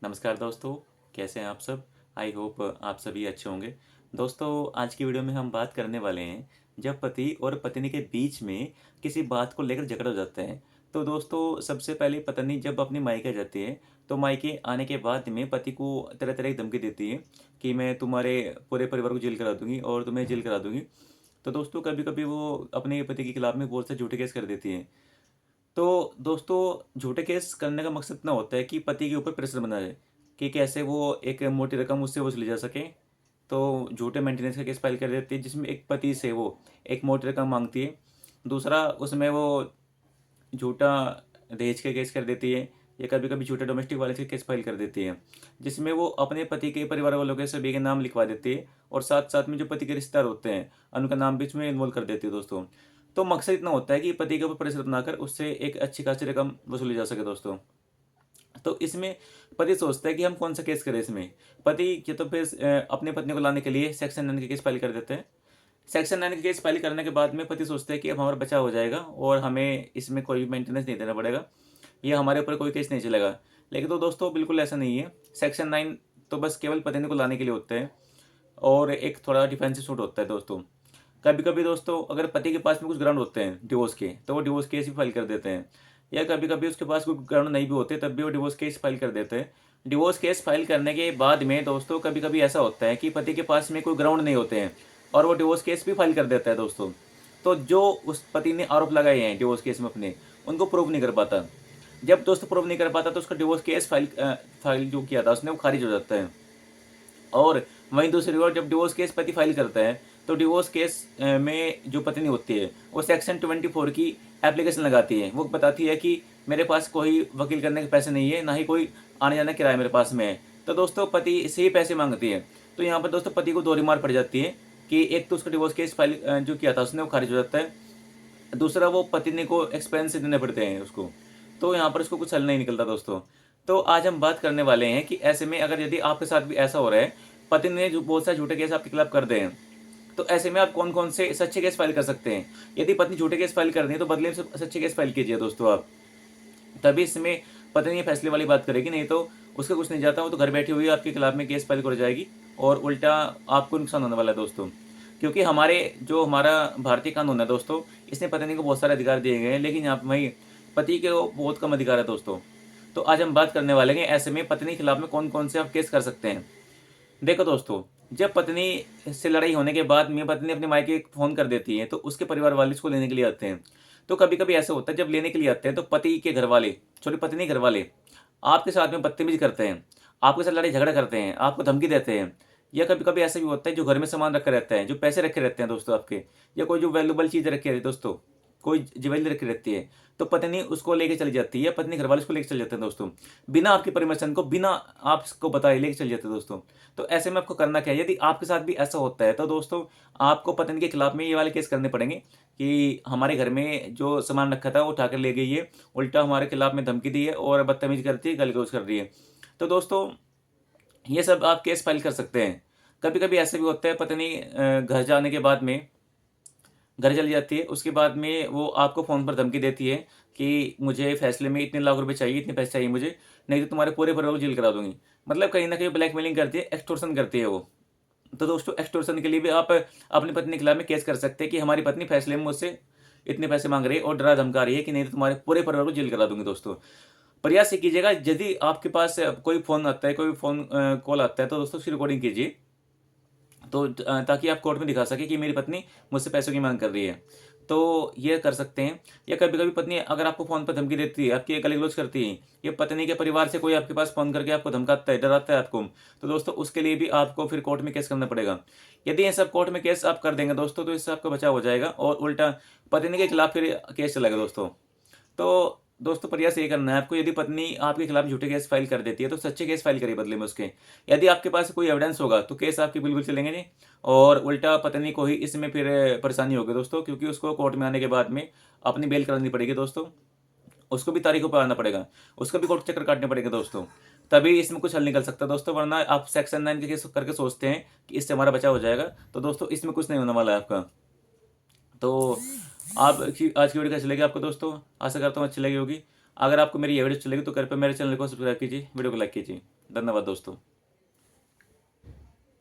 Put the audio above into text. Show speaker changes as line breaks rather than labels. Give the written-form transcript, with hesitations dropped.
नमस्कार दोस्तों, कैसे हैं आप सब? आई होप आप सभी अच्छे होंगे। दोस्तों, आज की वीडियो में हम बात करने वाले हैं जब पति और पत्नी के बीच में किसी बात को लेकर झगड़ा हो जाता है। तो दोस्तों, सबसे पहले पत्नी जब अपनी मायके जाती है तो मायके आने के बाद में पति को तरह तरह की धमकी देती है कि मैं तुम्हारे पूरे परिवार को जेल करा दूंगी और तुम्हें जेल करा दूंगी। तो दोस्तों, कभी कभी वो अपने पति के खिलाफ में बहुत से झूठे केस कर देती है। तो दोस्तों, झूठे केस करने का मकसद इतना होता है कि पति के ऊपर प्रेशर बना रहे कि कैसे वो एक मोटी रकम उससे वसूली जा सके। तो झूठे मेंटेनेंस का केस फाइल कर देती है जिसमें एक पति से वो एक मोटी रकम मांगती है। दूसरा, उसमें वो झूठा दहेज का केस कर देती है या कभी कभी झूठे डोमेस्टिक वायलेंस के केस फाइल कर देती है जिसमें वो अपने पति के परिवार वालों के सभी के नाम लिखवा देती है और साथ साथ में जो पति के रिश्तेदार होते हैं उनका नाम बीच में इन्वॉल्व कर देती है दोस्तों। तो मकसद इतना होता है कि पति के ऊपर प्रेशर बनाकर उससे एक अच्छी खासी रकम वसूली जा सके दोस्तों। तो इसमें पति सोचता है कि हम कौन सा केस करें इसमें। पति या तो फिर अपने पत्नी को लाने के लिए सेक्शन 9 के केस फाइल कर देते हैं। सेक्शन 9 के केस फाइल करने के बाद में पति सोचते हैं कि अब हमारा बचाव हो जाएगा और हमें इसमें कोई भी मेंटेनेंस नहीं देना पड़ेगा, ये हमारे ऊपर कोई केस नहीं चलेगा। लेकिन तो दोस्तों, बिल्कुल ऐसा नहीं है। सेक्शन 9 तो बस केवल पत्नी को लाने के लिए होता है और एक थोड़ा डिफेंसिव सूट होता है दोस्तों। कभी कभी दोस्तों, अगर पति के पास में कुछ ग्राउंड होते हैं डिवोर्स के तो वो डिवोर्स केस भी फाइल कर देते हैं, या कभी कभी उसके पास कोई ग्राउंड नहीं भी होते तब भी वो डिवोर्स केस फाइल कर देते हैं। डिवोर्स केस फाइल करने के बाद में दोस्तों कभी कभी ऐसा होता है कि पति के पास में कोई ग्राउंड नहीं होते हैं और वो डिवोर्स केस भी फाइल कर देता है दोस्तों। तो जो उस पति ने आरोप लगाए हैं डिवोर्स केस में अपने, उनको प्रूव नहीं कर पाता। जब दोस्त प्रूव नहीं कर पाता तो उसका डिवोर्स केस फाइल जो किया था उसने वो खारिज हो जाता है। और वहीं दूसरी ओर जब डिवोर्स केस पति फाइल करता है तो डिवोर्स केस में जो पत्नी होती है वो सेक्शन 24 की एप्लीकेशन लगाती है। वो बताती है कि मेरे पास कोई वकील करने के पैसे नहीं है, ना ही कोई आने जाने का किराया मेरे पास में है। तो दोस्तों, पति से ही पैसे मांगती है। तो यहाँ पर दोस्तों पति को दो मार पड़ जाती है कि एक तो उसका डिवोर्स केस फाइल जो किया था उसने वो खारिज हो जाता है, दूसरा वो पत्नी को एक्सपेंस देने पड़ते हैं उसको। तो यहाँ पर उसको कुछ हल नहीं निकलता दोस्तों। तो आज हम बात करने वाले हैं कि ऐसे में अगर यदि आपके साथ भी ऐसा हो रहा है, पति ने जो बहुत सारे झूठे केस आपके खिलाफ कर दे हैं, तो ऐसे में आप कौन कौन से सच्चे केस फाइल कर सकते हैं। यदि पत्नी झूठे केस फाइल कर रही है तो बदले में सच्चे केस फाइल कीजिए दोस्तों आप। तभी इसमें पत्नी ये फैसले वाली बात करेगी, नहीं तो उसका कुछ नहीं जाता, वो तो घर बैठी हुई आपके खिलाफ में केस फाइल कर जाएगी और उल्टा आपको नुकसान होने वाला है दोस्तों। क्योंकि हमारा भारतीय कानून है दोस्तों, इसने पत्नी को बहुत सारे अधिकार दिए गए हैं, लेकिन यहाँ वहीं पति के बहुत कम अधिकार है दोस्तों। तो आज हम बात करने वाले हैं ऐसे में पत्नी के खिलाफ में कौन कौन से आप केस कर सकते हैं। देखो दोस्तों, जब पत्नी से लड़ाई होने के बाद में पत्नी अपने मायके फ़ोन कर देती है तो उसके परिवार वाले उसको लेने के लिए आते हैं। तो कभी कभी ऐसा होता है जब लेने के लिए आते हैं तो पति के घर वाले, सॉरी पत्नी के घर वाले आपके साथ में बदतमीजी करते हैं, आपके साथ लड़ाई झगड़ा करते हैं, आपको धमकी देते हैं। या कभी कभी ऐसा भी होता है जो घर में सामान रखे रहता है, जो पैसे रखे रहते हैं दोस्तों आपके, या कोई जो वैल्यूबल चीज़ रखी रहती है दोस्तों, कोई ज्वेलरी रखी रहती है, तो पत्नी उसको लेके चली जाती है या पत्नी घर वाले उसको लेके चले जाते हैं दोस्तों। बिना आपकी परमिशन को, बिना आपको बताए लेके चले जाते हैं दोस्तों। तो ऐसे में आपको करना क्या है, यदि आपके साथ भी ऐसा होता है तो दोस्तों आपको पत्नी के खिलाफ में ये वाले केस करने पड़ेंगे कि हमारे घर में जो सामान रखा था वो उठाकर ले गई है, उल्टा हमारे खिलाफ में धमकी दी है और बदतमीजी करती है, गाली गलौज कर रही है। तो दोस्तों, ये सब आप केस फाइल कर सकते हैं। कभी कभी ऐसा भी होता है पत्नी घर जाने के बाद में घर चली जाती है, उसके बाद में वो आपको फ़ोन पर धमकी देती है कि मुझे फैसले में इतने लाख रुपए चाहिए, इतने पैसे चाहिए मुझे, नहीं तो तुम्हारे पूरे परिवार को जेल करा दूँगी। मतलब कहीं न कहीं ब्लैकमेलिंग करती है, एक्सटॉर्शन करती है वो। तो दोस्तों, एक्सटॉर्शन के लिए भी आप अपनी पत्नी के खिलाफ में केस कर सकते हैं कि हमारी पत्नी फैसले में मुझसे इतने पैसे माँग रही है और डरा धमका रही है कि नहीं तो तुम्हारे पूरे परिवार को जेल करा दूँगी दोस्तों। प्रयास ये कीजिएगा, यदि आपके पास कोई फ़ोन आता है, कोई फ़ोन कॉल आता है तो दोस्तों उसकी रिकॉर्डिंग कीजिए। तो ताकि आप कोर्ट में दिखा सकें कि मेरी पत्नी मुझसे पैसों की माँग कर रही है। तो ये कर सकते हैं। या कभी-कभी पत्नी अगर आपको फ़ोन पर धमकी देती है, आपकी गाली-गलौज करती है, या पत्नी के परिवार से कोई आपके पास फ़ोन करके आपको धमकाता है, डराता है आपको, तो दोस्तों उसके लिए भी आपको फिर कोर्ट में केस करना पड़ेगा। यदि ये सब कोर्ट में केस आप कर देंगे दोस्तों, तो इससे आपका बचाव हो जाएगा और उल्टा पत्नी के खिलाफ फिर केस चलेगा दोस्तों। तो दोस्तों, प्रयास ये करना है आपको, यदि पत्नी आपके खिलाफ झूठे केस फाइल कर देती है तो सच्चे केस फाइल करिए बदले में उसके। यदि आपके पास कोई एविडेंस होगा तो केस आपके बिल्कुल चलेंगे नहीं और उल्टा पत्नी को ही इसमें फिर परेशानी होगी दोस्तों, क्योंकि उसको कोर्ट में आने के बाद में अपनी बेल करानी पड़ेगी दोस्तों। उसको भी तारीखों पर आना पड़ेगा, उसको भी कोर्ट चक्कर काटने पड़ेंगे दोस्तों। तभी इसमें कुछ हल निकल सकता है दोस्तों, वरना आप सेक्शन 9 के केस करके सोचते हैं कि इससे हमारा बचाव हो जाएगा, तो दोस्तों इसमें कुछ नहीं होने वाला है आपका। तो आप आज की वीडियो कैसी लगी आपको दोस्तों? आशा करता हूँ अच्छी लगी होगी। अगर आपको मेरी ये वीडियो अच्छी लगी तो कृपया मेरे चैनल को सब्सक्राइब कीजिए, वीडियो को लाइक कीजिए। धन्यवाद दोस्तों।